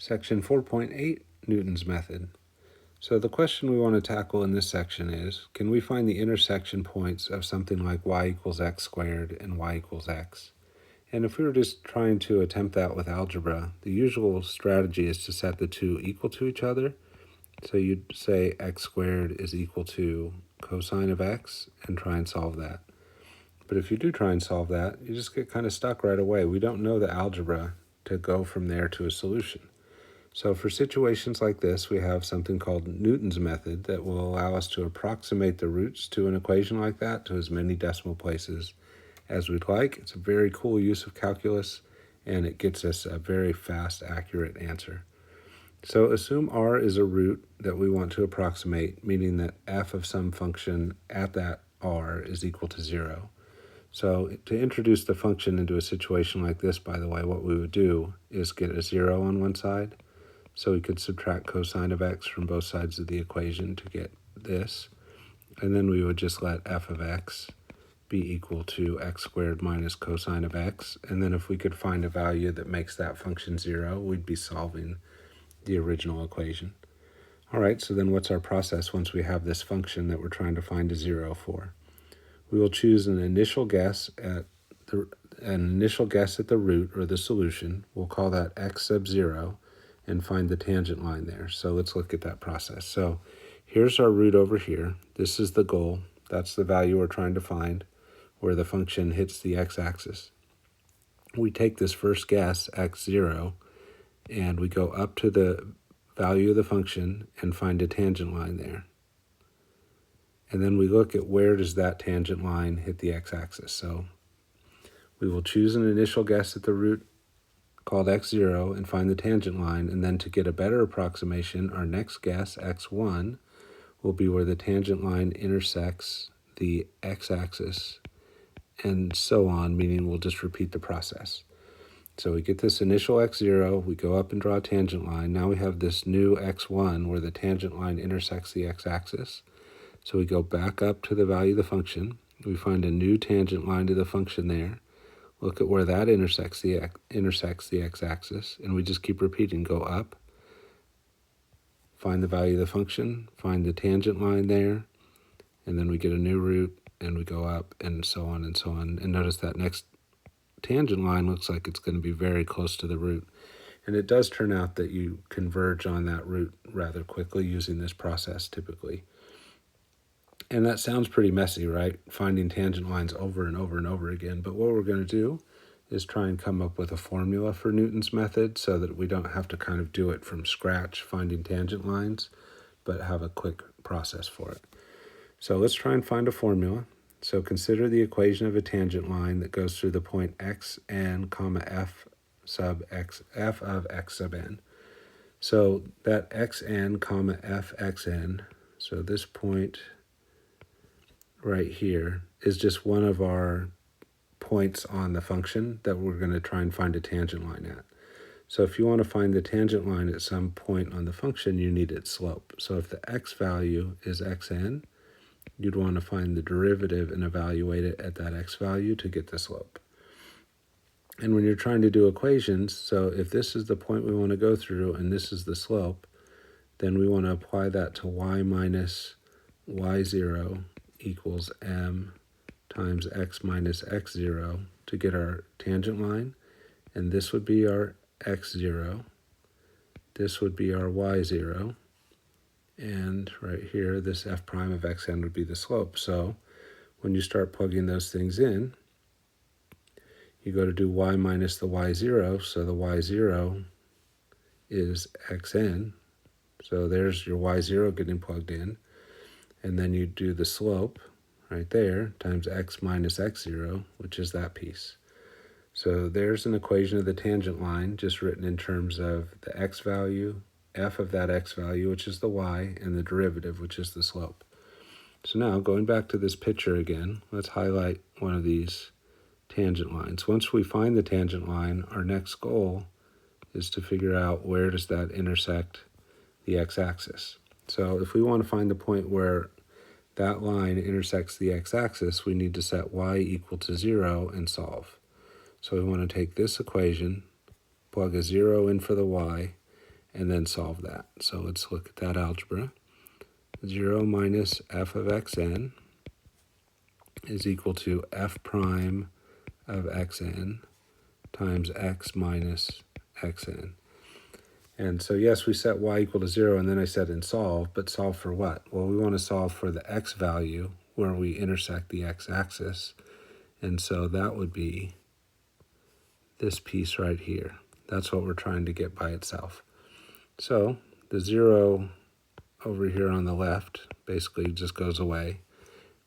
Section 4.8, Newton's method. So the question we want to tackle in this section is, can we find the intersection points of something like y equals x squared and y equals x? And if we were just trying to attempt that with algebra, the usual strategy is to set the two equal to each other. So you'd say x squared is equal to cosine of x and try and solve that. But if you do try and solve that, you just get kind of stuck right away. We don't know the algebra to go from there to a solution. So for situations like this, we have something called Newton's method that will allow us to approximate the roots to an equation like that to as many decimal places as we'd like. It's a very cool use of calculus, and it gets us a very fast, accurate answer. So assume r is a root that we want to approximate, meaning that f of some function at that r is equal to 0. So to introduce the function into a situation like this, by the way, what we would do is get a 0 on one side. So we could subtract cosine of x from both sides of the equation to get this. And then we would just let f of x be equal to x squared minus cosine of x. And then if we could find a value that makes that function 0, we'd be solving the original equation. All right, so then what's our process once we have this function that we're trying to find a 0 for? We will choose an initial guess at the root or the solution. We'll call that x sub 0. And find the tangent line there. So let's look at that process. So here's our root over here. This is the goal. That's the value we're trying to find where the function hits the x-axis. We take this first guess, x0, and we go up to the value of the function and find a tangent line there. And then we look at where does that tangent line hit the x-axis. So we will choose an initial guess at the root called x0 and find the tangent line, and then to get a better approximation, our next guess, x1, will be where the tangent line intersects the x-axis, and so on, meaning we'll just repeat the process. So we get this initial x0, we go up and draw a tangent line. Now we have this new x1 where the tangent line intersects the x-axis. So we go back up to the value of the function. We find a new tangent line to the function there. Look at where that intersects the x-axis, and we just keep repeating. Go up, find the value of the function, find the tangent line there, and then we get a new root, and we go up, and so on and so on. And notice that next tangent line looks like it's going to be very close to the root. And it does turn out that you converge on that root rather quickly using this process typically. And that sounds pretty messy, right? Finding tangent lines over and over and over again. But what we're going to do is try and come up with a formula for Newton's method so that we don't have to kind of do it from scratch, finding tangent lines, but have a quick process for it. So let's try and find a formula. So consider the equation of a tangent line that goes through the point xn, comma f of x sub n. So that xn, comma fxn, so this point right here is just one of our points on the function that we're going to try and find a tangent line at. So if you want to find the tangent line at some point on the function, you need its slope. So if the x value is xn, you'd want to find the derivative and evaluate it at that x value to get the slope. And when you're trying to do equations, so if this is the point we want to go through and this is the slope, then we want to apply that to y minus y0 equals m times x minus x0 to get our tangent line. And this would be our x0. This would be our y0. And right here, this f prime of xn would be the slope. So when you start plugging those things in, you go to do y minus the y0. So the y0 is xn. So there's your y0 getting plugged in. And then you do the slope right there times x minus x0, which is that piece. So there's an equation of the tangent line just written in terms of the x value, f of that x value, which is the y, and the derivative, which is the slope. So now going back to this picture again, let's highlight one of these tangent lines. Once we find the tangent line, our next goal is to figure out where does that intersect the x-axis. So if we want to find the point where that line intersects the x-axis, we need to set y equal to 0 and solve. So we want to take this equation, plug a 0 in for the y, and then solve that. So let's look at that algebra. 0 minus f of xn is equal to f prime of xn times x minus xn. And so yes, we set y equal to 0, and then I said in solve, but solve for what? Well, we want to solve for the x value where we intersect the x-axis. And so that would be this piece right here. That's what we're trying to get by itself. So the 0 over here on the left basically just goes away.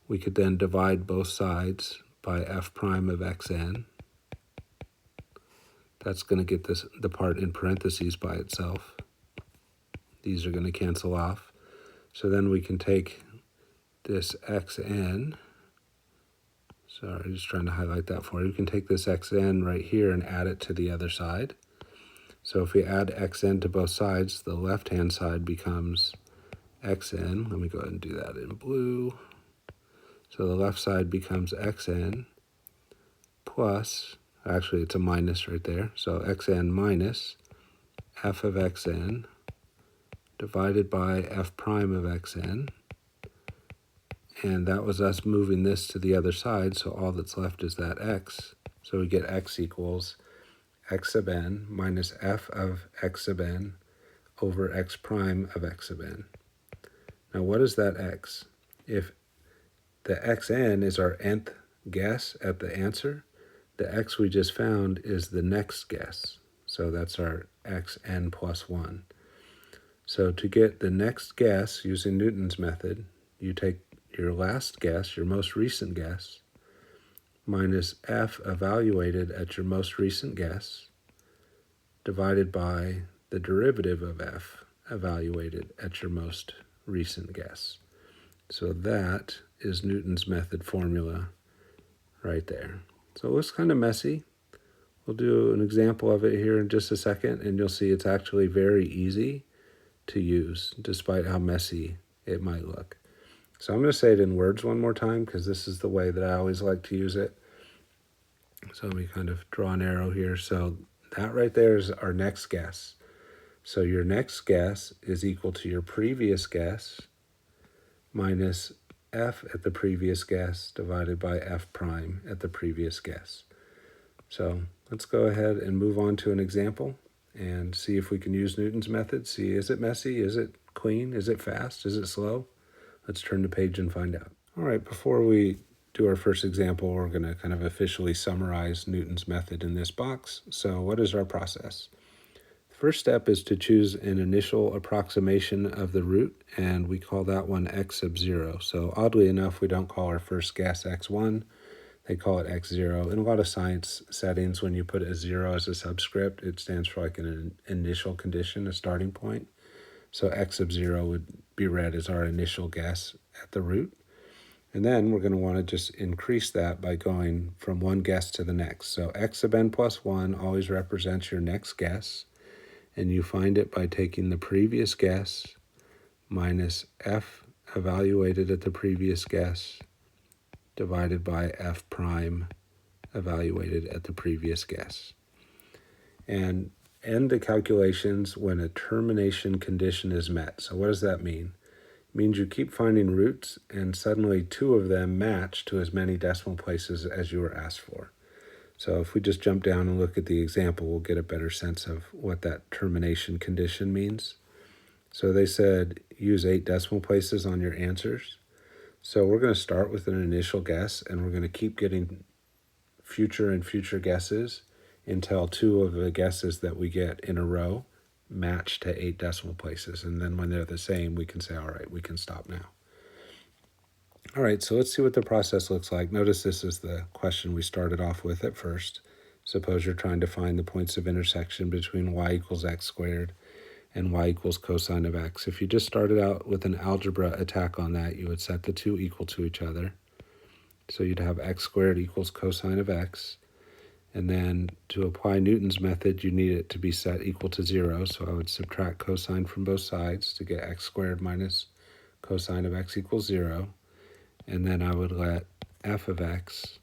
We could then divide both sides by f prime of xn. That's going to get the part in parentheses by itself. These are going to cancel off. So then we can take this xn. Sorry, just trying to highlight that for you. We can take this xn right here and add it to the other side. So if we add xn to both sides, the left-hand side becomes xn. Let me go ahead and do that in blue. So the left side becomes xn plus, actually it's a minus right there, so xn minus f of xn divided by f prime of xn. And that was us moving this to the other side, so all that's left is that x. So we get x equals x sub n minus f of x sub n over x prime of x sub n. Now what is that x? If the xn is our nth guess at the answer, the x we just found is the next guess. So that's our xn plus 1. So to get the next guess using Newton's method, you take your last guess, your most recent guess, minus f evaluated at your most recent guess, divided by the derivative of f evaluated at your most recent guess. So that is Newton's method formula right there. So it looks kind of messy. We'll do an example of it here in just a second, and you'll see it's actually very easy to use, despite how messy it might look. So I'm going to say it in words one more time, because this is the way that I always like to use it. So let me kind of draw an arrow here. So that right there is our next guess. So your next guess is equal to your previous guess minus f at the previous guess divided by f prime at the previous guess. So let's go ahead and move on to an example and see if we can use Newton's method. See, is it messy? Is it clean? Is it fast? Is it slow? Let's turn the page and find out. All right, before we do our first example, we're going to kind of officially summarize Newton's method in this box. So what is our process? First step is to choose an initial approximation of the root, and we call that one x sub 0. So oddly enough, we don't call our first guess x1, they call it x0. In a lot of science settings, when you put a 0 as a subscript, it stands for like an initial condition, a starting point. So x sub 0 would be read as our initial guess at the root. And then we're going to want to just increase that by going from one guess to the next. So x sub n plus 1 always represents your next guess. And you find it by taking the previous guess minus f evaluated at the previous guess divided by f prime evaluated at the previous guess. And end the calculations when a termination condition is met. So what does that mean? It means you keep finding roots and suddenly two of them match to as many decimal places as you were asked for. So if we just jump down and look at the example, we'll get a better sense of what that termination condition means. So they said use 8 decimal places on your answers. So we're going to start with an initial guess, and we're going to keep getting future and future guesses until 2 of the guesses that we get in a row match to 8 decimal places. And then when they're the same, we can say, all right, we can stop now. All right, so let's see what the process looks like. Notice this is the question we started off with at first. Suppose you're trying to find the points of intersection between y equals x squared and y equals cosine of x. If you just started out with an algebra attack on that, you would set the two equal to each other. So you'd have x squared equals cosine of x. And then to apply Newton's method, you need it to be set equal to 0. So I would subtract cosine from both sides to get x squared minus cosine of x equals 0. And then I would let f of x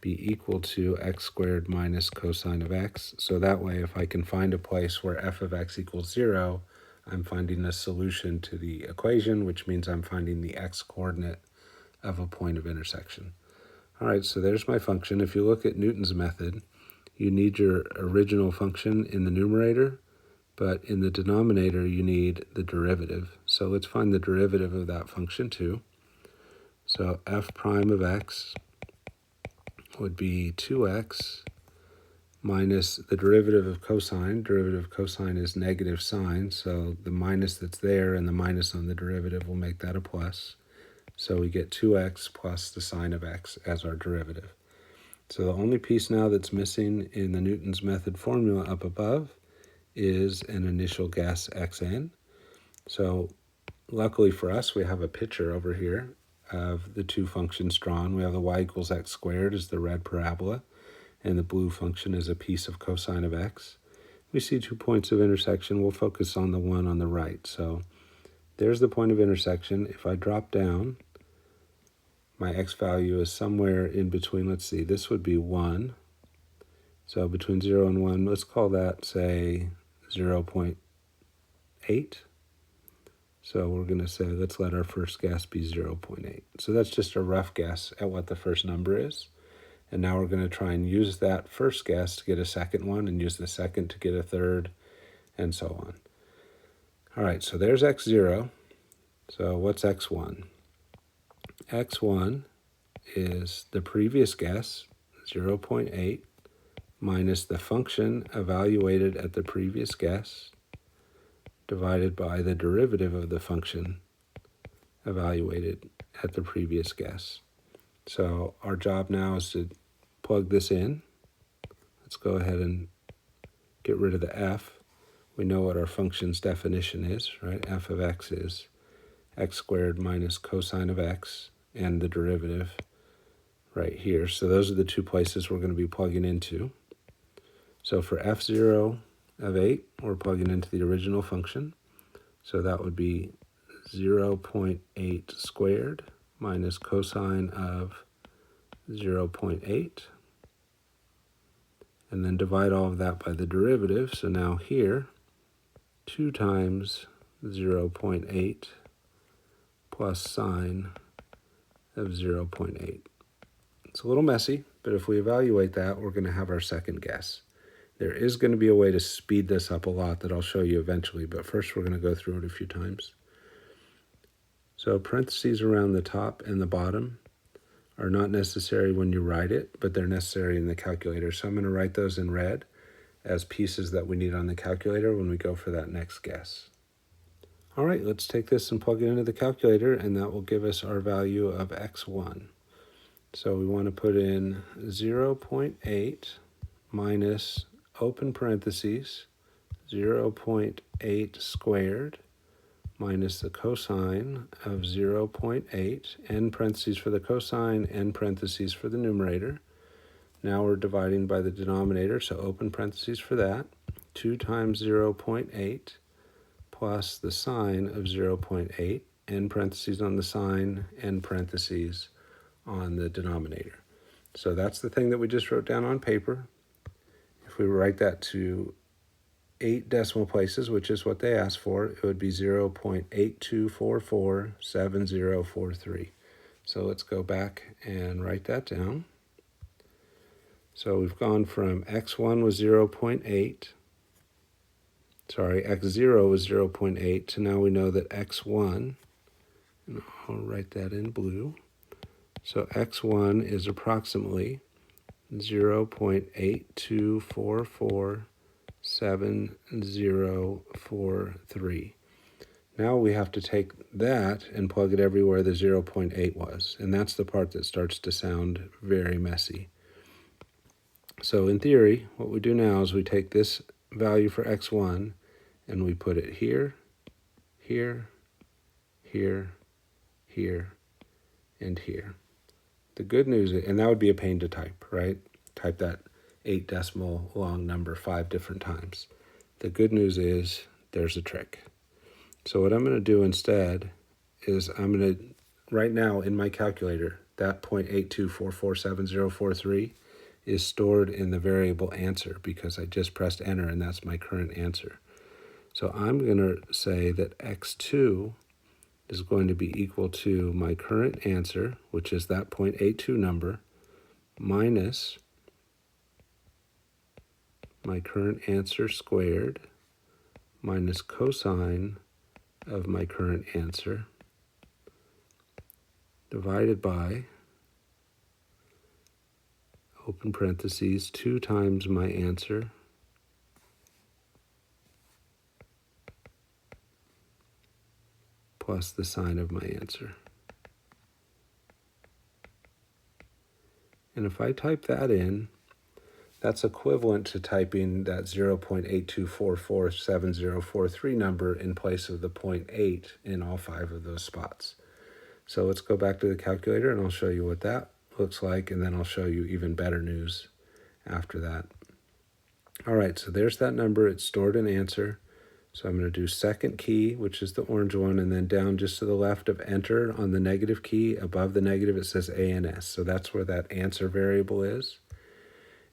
be equal to x squared minus cosine of x. So that way, if I can find a place where f of x equals 0, I'm finding a solution to the equation, which means I'm finding the x-coordinate of a point of intersection. All right, so there's my function. If you look at Newton's method, you need your original function in the numerator, but in the denominator, you need the derivative. So let's find the derivative of that function too. So f prime of x would be 2x minus the derivative of cosine. Derivative of cosine is negative sine, so the minus that's there and the minus on the derivative will make that a plus. So we get 2x plus the sine of x as our derivative. So the only piece now that's missing in the Newton's method formula up above is an initial guess xn. So luckily for us, we have a picture over here of the two functions drawn. We have the y equals x squared as the red parabola, and the blue function is a piece of cosine of x. We see 2 points of intersection. We'll focus on the one on the right. So there's the point of intersection. If I drop down, my x value is somewhere in between. Let's see, this would be 1. So between 0 and 1, let's call that, say, 0.8. So we're going to say, let's let our first guess be 0.8. So that's just a rough guess at what the first number is. And now we're going to try and use that first guess to get a second one, and use the second to get a third, and so on. All right, so there's x0. So what's x1? x1 is the previous guess, 0.8, minus the function evaluated at the previous guess, divided by the derivative of the function evaluated at the previous guess. So our job now is to plug this in. Let's go ahead and get rid of the f. We know what our function's definition is, right? F of x is x squared minus cosine of x, and the derivative right here. So those are the two places we're going to be plugging into. So for f0 of 8, we're plugging into the original function. So that would be 0.8 squared minus cosine of 0.8. And then divide all of that by the derivative. So now here, 2 times 0.8 plus sine of 0.8. It's a little messy, but if we evaluate that, we're going to have our second guess. There is going to be a way to speed this up a lot that I'll show you eventually, but first we're going to go through it a few times. So parentheses around the top and the bottom are not necessary when you write it, but they're necessary in the calculator. So I'm going to write those in red as pieces that we need on the calculator when we go for that next guess. All right, let's take this and plug it into the calculator, and that will give us our value of x1. So we want to put in 0.8 minus, open parentheses, 0.8 squared minus the cosine of 0.8, end parentheses for the cosine, end parentheses for the numerator. Now we're dividing by the denominator, so open parentheses for that, 2 times 0.8 plus the sine of 0.8, end parentheses on the sine, end parentheses on the denominator. So that's the thing that we just wrote down on paper. If we write that to 8 decimal places, which is what they asked for, it would be 0.82447043. So let's go back and write that down. So we've gone from x1 was 0.8, x0 was 0.8, to now we know that x1, and I'll write that in blue. So x1 is approximately 0.82447043. Now we have to take that and plug it everywhere the 0.8 was, and that's the part that starts to sound very messy. So in theory, what we do now is we take this value for x1 and we put it here, here, here, here, and here. The good news is, and that would be a pain to type, right? Type that 8 decimal long number 5 different times. The good news is there's a trick. So what I'm going to do instead is I'm going to, right now in my calculator, that 0.82447043, is stored in the variable answer because I just pressed enter and that's my current answer. So I'm going to say that x2 is going to be equal to my current answer, which is that 0.82 number, minus my current answer squared, minus cosine of my current answer, divided by, open parentheses, 2 times my answer, plus the sign of my answer. And if I type that in, that's equivalent to typing that 0.82447043 number in place of the 0.8 in all 5 of those spots. So let's go back to the calculator and I'll show you what that looks like, and then I'll show you even better news after that. All right, so there's that number. It's stored in answer. So I'm going to do second key, which is the orange one, and then down just to the left of enter on the negative key, above the negative, it says ANS. So that's where that answer variable is.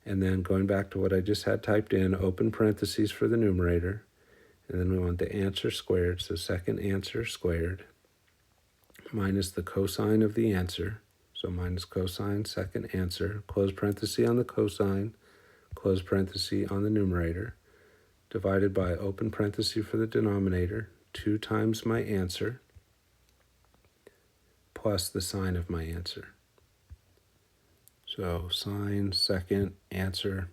And then going back to what I just had typed in, open parentheses for the numerator. And then we want the answer squared, so second answer squared, minus the cosine of the answer. So minus cosine second answer, close parenthesis on the cosine, close parenthesis on the numerator, divided by open parenthesis for the denominator, 2 times my answer, plus the sign of my answer. So sign, second, answer,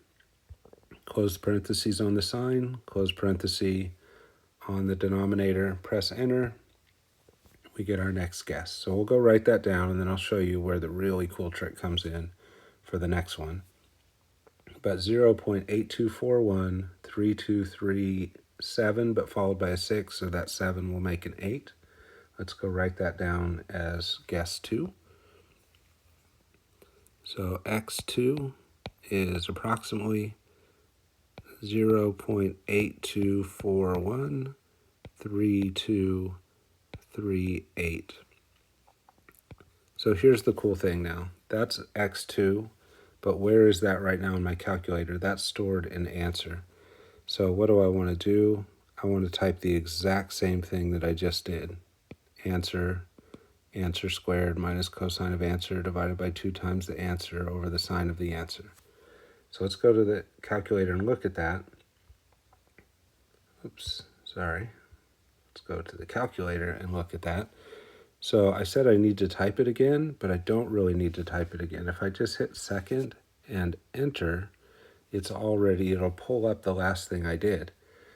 close parentheses on the sign, close parenthesis on the denominator, press enter, we get our next guess. So we'll go write that down, and then I'll show you where the really cool trick comes in for the next one. But 0.82413237, but followed by a 6, so that 7 will make an 8. Let's go write that down as guess 2. So x2 is approximately 0.82413238. So here's the cool thing now. That's x2, but where is that right now in my calculator? That's stored in answer. So what do I want to do? I want to type the exact same thing that I just did. Answer squared minus cosine of answer divided by 2 times the answer over the sign of the answer. So let's go to the calculator and look at that. Oops, sorry. Let's go to the calculator and look at that. So I said I need to type it again, but I don't really need to type it again. If I just hit second and enter, it'll pull up the last thing I did.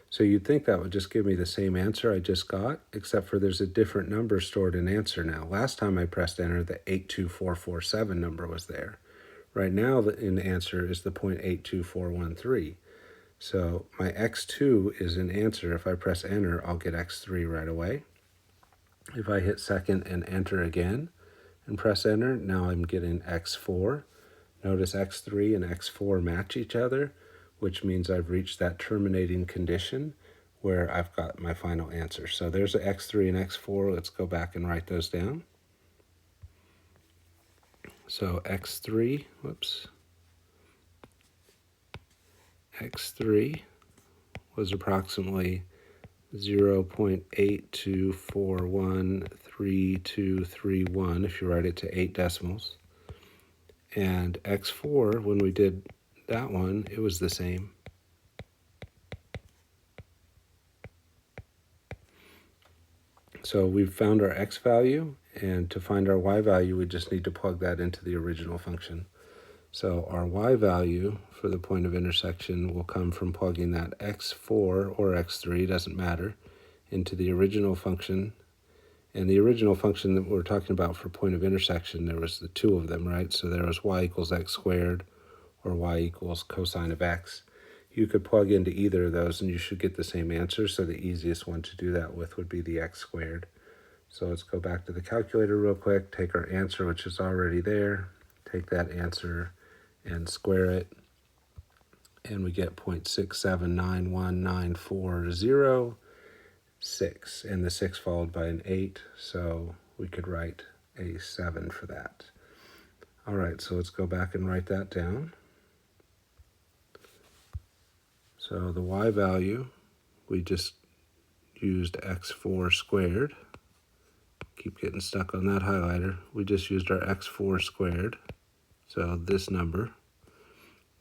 So you'd think that would just give me the same answer I just got, except for there's a different number stored in answer now. Last time I pressed enter, the 82447 number was there. Right now in answer is the 0.82413. So my x2 is in answer. If I press enter, I'll get x3 right away. If I hit second and enter again and press enter, now I'm getting x4. Notice x3 and x4 match each other, which means I've reached that terminating condition where I've got my final answer. So there's an x3 and x4. Let's go back and write those down. So x3 was approximately 0.82413231 if you write it to 8 decimals. And x4, when we did that one, it was the same. So we've found our x value, and to find our y value, we just need to plug that into the original function. So our y value for the point of intersection will come from plugging that x4 or x3, doesn't matter, into the original function. And the original function that we're talking about for point of intersection, there was the 2 of them, right? So there was y equals x squared or y equals cosine of x. You could plug into either of those and you should get the same answer. So the easiest one to do that with would be the x squared. So let's go back to the calculator real quick, take our answer, which is already there, take that answer and square it, and we get 0.6791940.6, and the 6 followed by an 8, so we could write a 7 for that. All right, so let's go back and write that down. So the y value, we just used x4 squared. Keep getting stuck on that highlighter. We just used our x4 squared, so this number.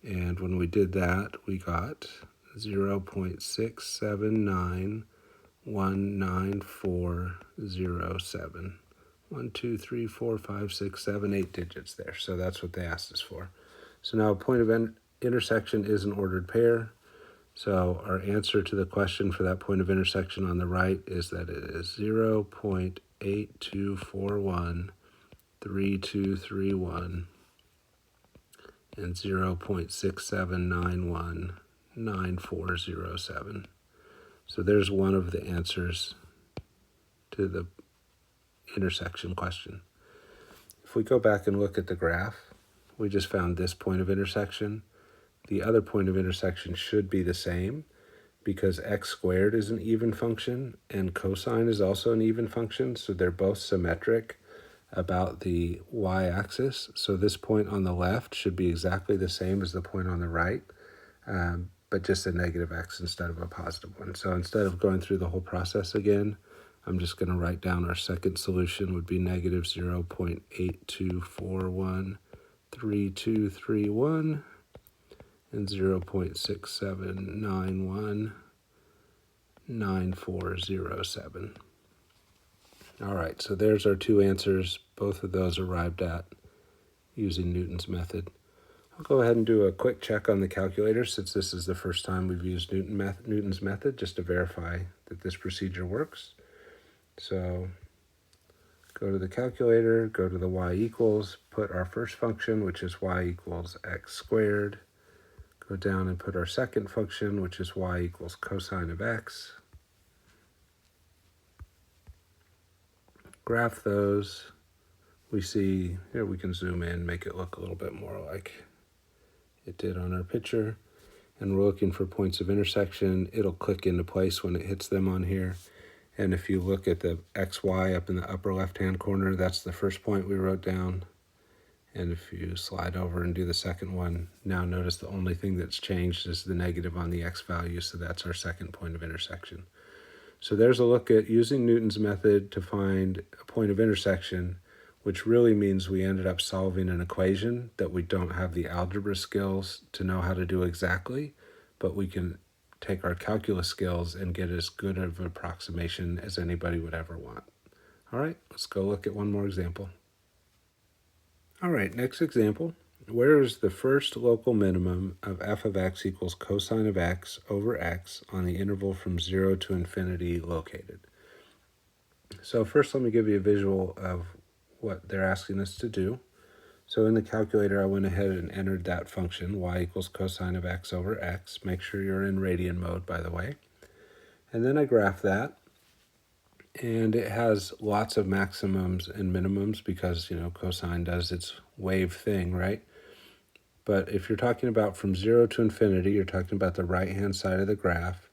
And when we did that, we got 0.67919407. 1, 2, 3, 4, 5, 6, 7, 8 digits there. So that's what they asked us for. So now a point of intersection is an ordered pair. So our answer to the question for that point of intersection on the right is that it is 0.82413231 and 0.67919407. So there's one of the answers to the intersection question. If we go back and look at the graph, we just found this point of intersection. The other point of intersection should be the same because x squared is an even function and cosine is also an even function, so they're both symmetric about the y-axis. So this point on the left should be exactly the same as the point on the right, but just a negative x instead of a positive one. So instead of going through the whole process again, I'm just going to write down our second solution would be negative 0.82413231 and 0.67919407. All right, so there's our two answers. Both of those arrived at using Newton's method. I'll go ahead and do a quick check on the calculator since this is the first time we've used Newton's method just to verify that this procedure works. So go to the calculator, go to the y equals, put our first function, which is y equals x squared. Go down and put our second function, which is y equals cosine of x. Graph those. We see, here we can zoom in, make it look a little bit more like it did on our picture. And we're looking for points of intersection. It'll click into place when it hits them on here. And if you look at the XY up in the upper left-hand corner, that's the first point we wrote down. And if you slide over and do the second one, now notice the only thing that's changed is the negative on the x value, so that's our second point of intersection. So there's a look at using Newton's method to find a point of intersection, which really means we ended up solving an equation that we don't have the algebra skills to know how to do exactly, but we can take our calculus skills and get as good of an approximation as anybody would ever want. All right, let's go look at one more example. All right, next example. Where is the first local minimum of f of x equals cosine of x over x on the interval from 0 to infinity located? So first let me give you a visual of what they're asking us to do. So in the calculator, I went ahead and entered that function, y equals cosine of x over x. Make sure you're in radian mode, by the way. And then I graph that. And it has lots of maximums and minimums because, cosine does its wave thing, right? But if you're talking about from 0 to infinity, you're talking about the right-hand side of the graph.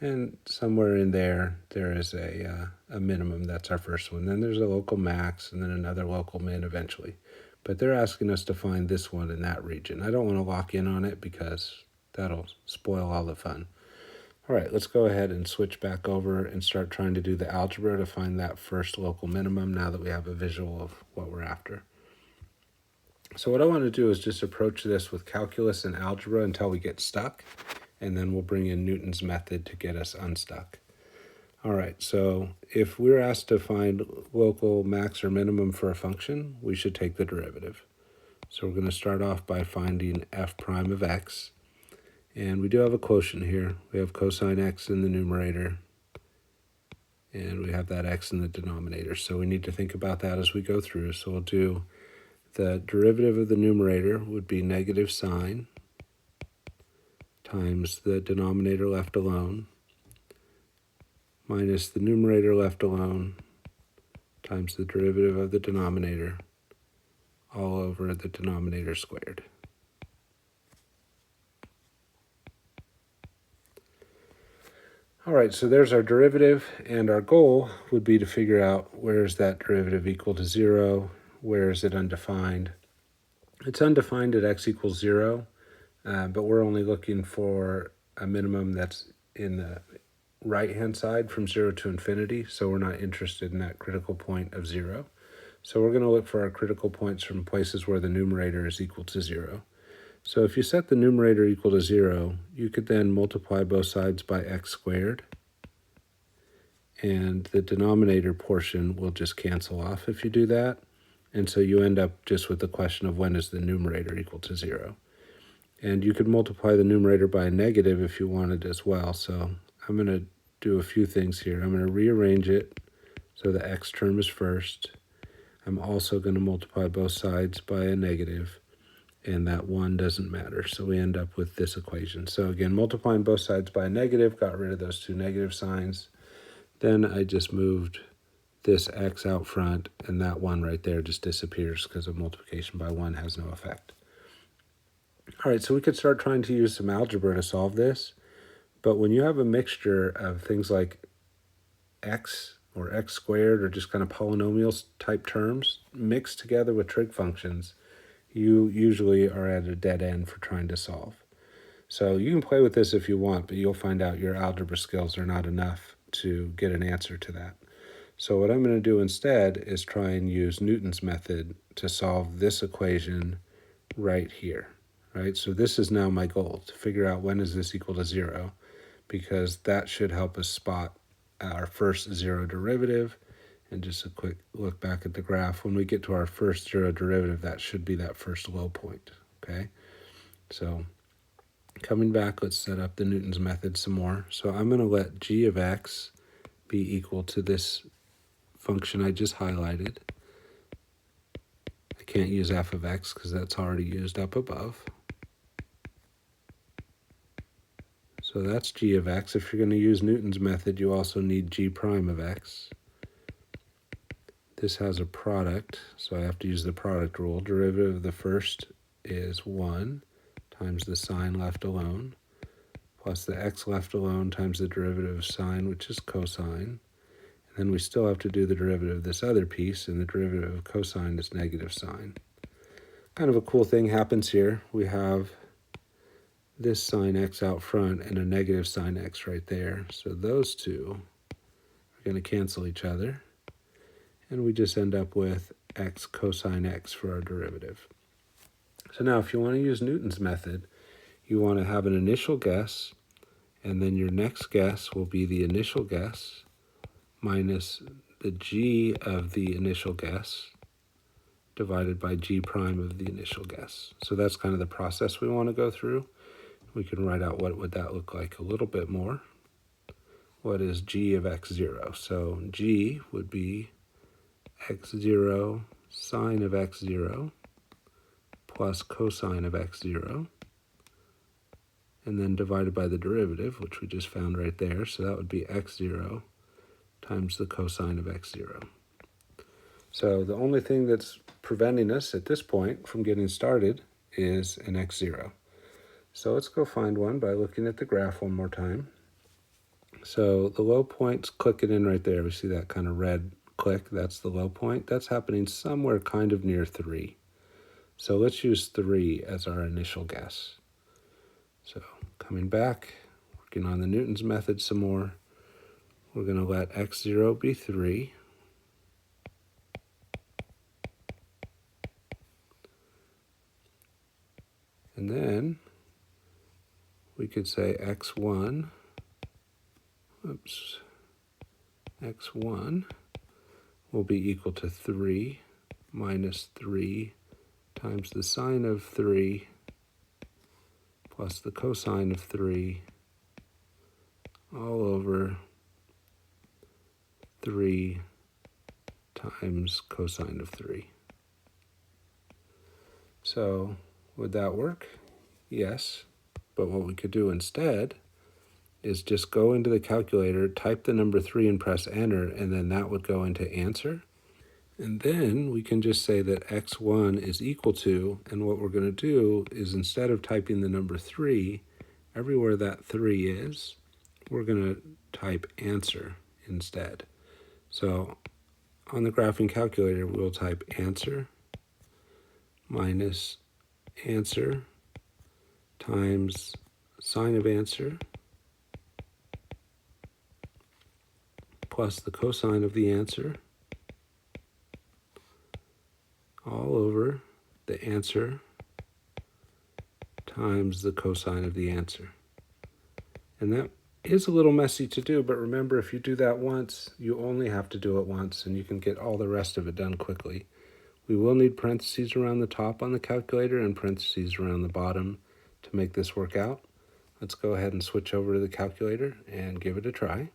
And somewhere in there, there is a minimum. That's our first one. Then there's a local max and then another local min eventually. But they're asking us to find this one in that region. I don't want to lock in on it because that'll spoil all the fun. All right, let's go ahead and switch back over and start trying to do the algebra to find that first local minimum now that we have a visual of what we're after. So what I want to do is just approach this with calculus and algebra until we get stuck, and then we'll bring in Newton's method to get us unstuck. All right, so if we're asked to find local max or minimum for a function, we should take the derivative. So we're going to start off by finding f prime of x. And we do have a quotient here. We have cosine x in the numerator, and we have that x in the denominator. So we need to think about that as we go through. So we'll do the derivative of the numerator would be negative sine times the denominator left alone minus the numerator left alone times the derivative of the denominator all over the denominator squared. All right, so there's our derivative, and our goal would be to figure out where is that derivative equal to 0, where is it undefined, It's undefined at x equals 0, but we're only looking for a minimum that's in the right-hand side from 0 to infinity, so we're not interested in that critical point of 0. So we're going to look for our critical points from places where the numerator is equal to 0. So if you set the numerator equal to 0, you could then multiply both sides by x squared, and the denominator portion will just cancel off if you do that. And so you end up just with the question of when is the numerator equal to 0. And you could multiply the numerator by a negative if you wanted as well. So I'm going to do a few things here. I'm going to rearrange it so the x term is first. I'm also going to multiply both sides by a negative, and that 1 doesn't matter. So we end up with this equation. So again, multiplying both sides by a negative, got rid of those two negative signs. Then I just moved this x out front, and that 1 right there just disappears because of multiplication by 1 has no effect. All right, so we could start trying to use some algebra to solve this, but when you have a mixture of things like x or x squared or just kind of polynomial type terms mixed together with trig functions, you usually are at a dead end for trying to solve. So you can play with this if you want, but you'll find out your algebra skills are not enough to get an answer to that. So what I'm going to do instead is try and use Newton's method to solve this equation right here. Right? So this is now my goal, to figure out when is this equal to 0, because that should help us spot our first zero derivative. And just a quick look back at the graph, when we get to our first zero derivative, that should be that first low point. Okay, so coming back, let's set up the Newton's method some more. So I'm going to let g of x be equal to this function I just highlighted. I can't use f of x because that's already used up above. So that's g of x. If you're going to use Newton's method, you also need g prime of x. This has a product, so I have to use the product rule. Derivative of the first is 1 times the sine left alone, plus the x left alone times the derivative of sine, which is cosine. And then we still have to do the derivative of this other piece, and the derivative of cosine is negative sine. Kind of a cool thing happens here. We have this sine x out front and a negative sine x right there. So those two are going to cancel each other, and we just end up with x cosine x for our derivative. So now if you want to use Newton's method, you want to have an initial guess, and then your next guess will be the initial guess minus the g of the initial guess divided by g prime of the initial guess. So that's kind of the process we want to go through. We can write out what would that look like a little bit more. What is g of x0? So g would be x0 sine of x0 plus cosine of x0, and then divided by the derivative, which we just found right there. So that would be x0 times the cosine of x0. So the only thing that's preventing us at this point from getting started is an x0. So let's go find one by looking at the graph one more time. So the low point's clicking in right there. We see that kind of red click. That's the low point. That's happening somewhere kind of near 3. So let's use 3 as our initial guess. So coming back, working on the Newton's method some more, we're going to let x0 be 3. And then we could say x1 will be equal to 3 minus 3 times the sine of 3 plus the cosine of 3 all over 3 times cosine of 3. So would that work? Yes. But what we could do instead is just go into the calculator, type the number 3 and press enter, and then that would go into answer. And then we can just say that x1 is equal to, and what we're going to do is instead of typing the number 3, everywhere that 3 is, we're going to type answer instead. So on the graphing calculator, we'll type answer minus answer times sine of answer plus the cosine of the answer all over the answer times the cosine of the answer. And that is a little messy to do, but remember, if you do that once, you only have to do it once, and you can get all the rest of it done quickly. We will need parentheses around the top on the calculator and parentheses around the bottom to make this work out. Let's go ahead and switch over to the calculator and give it a try.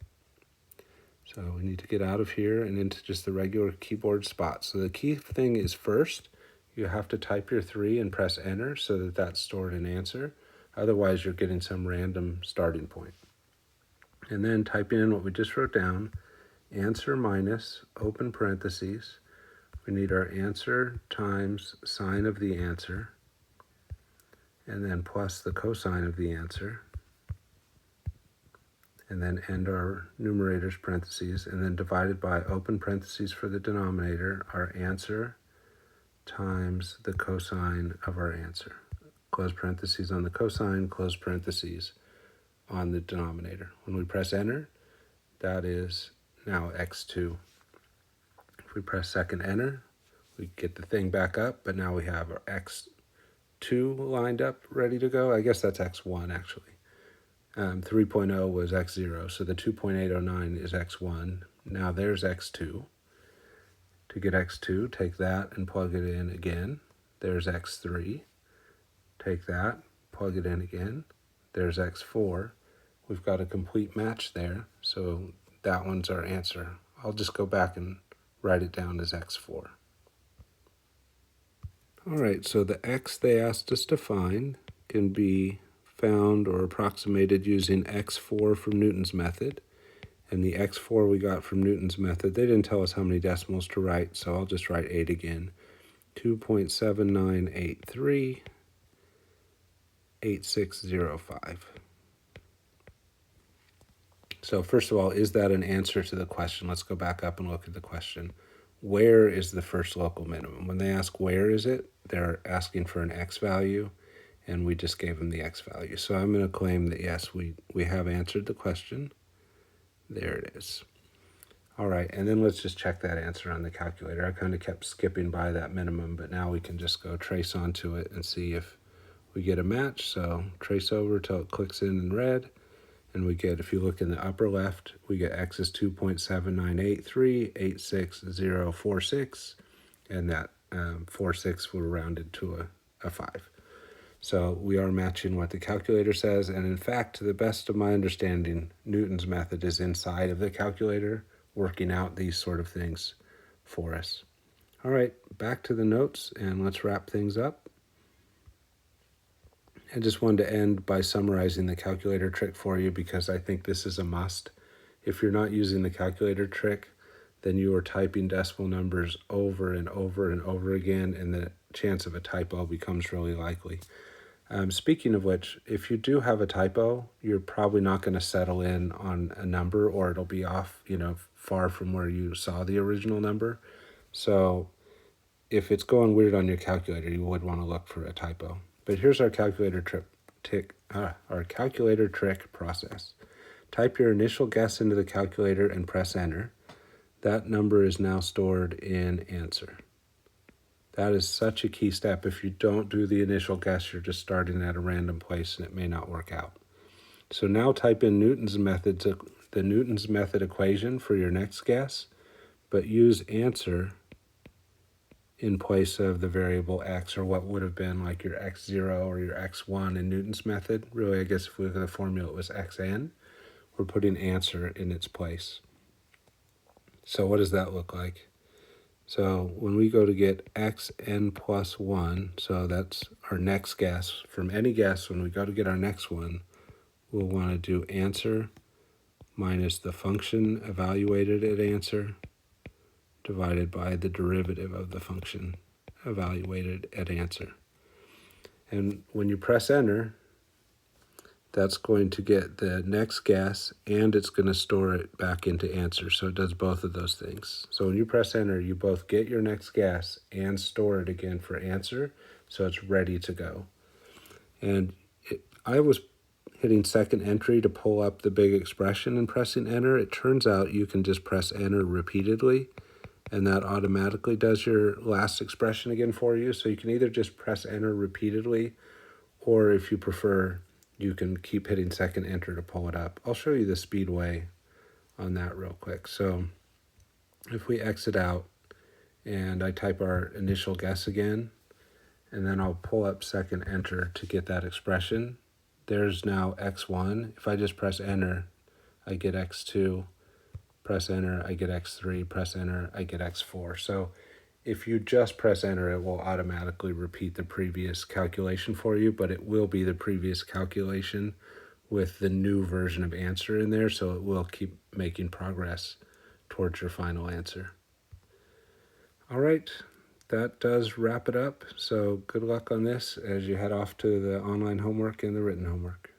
So we need to get out of here and into just the regular keyboard spot. So the key thing is first, you have to type your 3 and press enter so that that's stored in answer. Otherwise, you're getting some random starting point. And then typing in what we just wrote down, answer minus, open parentheses. We need our answer times sine of the answer, and then plus the cosine of the answer, and then end our numerator's parentheses, and then divided by open parentheses for the denominator, our answer times the cosine of our answer. Close parentheses on the cosine, close parentheses on the denominator. When we press enter, that is now x2. If we press second enter, we get the thing back up, but now we have our x2 lined up, ready to go. I guess that's x1 actually. 3.0 was x0, so the 2.809 is x1. Now there's x2. To get x2, take that and plug it in again. There's x3. Take that, plug it in again. There's x4. We've got a complete match there, so that one's our answer. I'll just go back and write it down as x4. All right, so the x they asked us to find can be found or approximated using x4 from Newton's method. And the x4 we got from Newton's method, they didn't tell us how many decimals to write, so I'll just write 8 again. 2.7983, 8605. So first of all, is that an answer to the question? Let's go back up and look at the question. Where is the first local minimum? When they ask where is it, they're asking for an x value, and we just gave them the x value. So I'm going to claim that yes, we have answered the question. There it is. All right, and then let's just check that answer on the calculator. I kind of kept skipping by that minimum, but now we can just go trace onto it and see if we get a match. So trace over till it clicks in red, and we get, if you look in the upper left, we get x is 2.7983, 86046, and that 46 were rounded to a 5. So we are matching what the calculator says, and in fact, to the best of my understanding, Newton's method is inside of the calculator, working out these sort of things for us. All right, back to the notes, and let's wrap things up. I just wanted to end by summarizing the calculator trick for you because I think this is a must. If you're not using the calculator trick, then you are typing decimal numbers over and over and over again, and the chance of a typo becomes really likely. Speaking of which, if you do have a typo, you're probably not going to settle in on a number, or it'll be off, far from where you saw the original number. So if it's going weird on your calculator, you would want to look for a typo. But here's our calculator trick process. Type your initial guess into the calculator and press enter. That number is now stored in answer. That is such a key step. If you don't do the initial guess, you're just starting at a random place and it may not work out. So now type in the Newton's method equation for your next guess, but use answer in place of the variable x, or what would have been like your x0 or your x1 in Newton's method. Really, I guess if we look at the formula, it was xn. We're putting answer in its place. So what does that look like? So when we go to get xn plus 1, so that's our next guess. From any guess, when we go to get our next one, we'll want to do answer minus the function evaluated at answer divided by the derivative of the function evaluated at answer. And when you press enter, that's going to get the next guess, and it's going to store it back into answer. So it does both of those things. So when you press enter, you both get your next guess and store it again for answer. so it's ready to go. And I was hitting second entry to pull up the big expression and pressing enter. It turns out you can just press enter repeatedly, and that automatically does your last expression again for you. So you can either just press enter repeatedly, or if you prefer, you can keep hitting second enter to pull it up. I'll show you the speed way on that real quick. So if we exit out and I type our initial guess again, and then I'll pull up second enter to get that expression. There's now x1. If I just press enter, I get x2. Press enter, I get x3. Press enter, I get x4. So if you just press enter, it will automatically repeat the previous calculation for you, but it will be the previous calculation with the new version of answer in there, so it will keep making progress towards your final answer. All right, that does wrap it up. So good luck on this as you head off to the online homework and the written homework.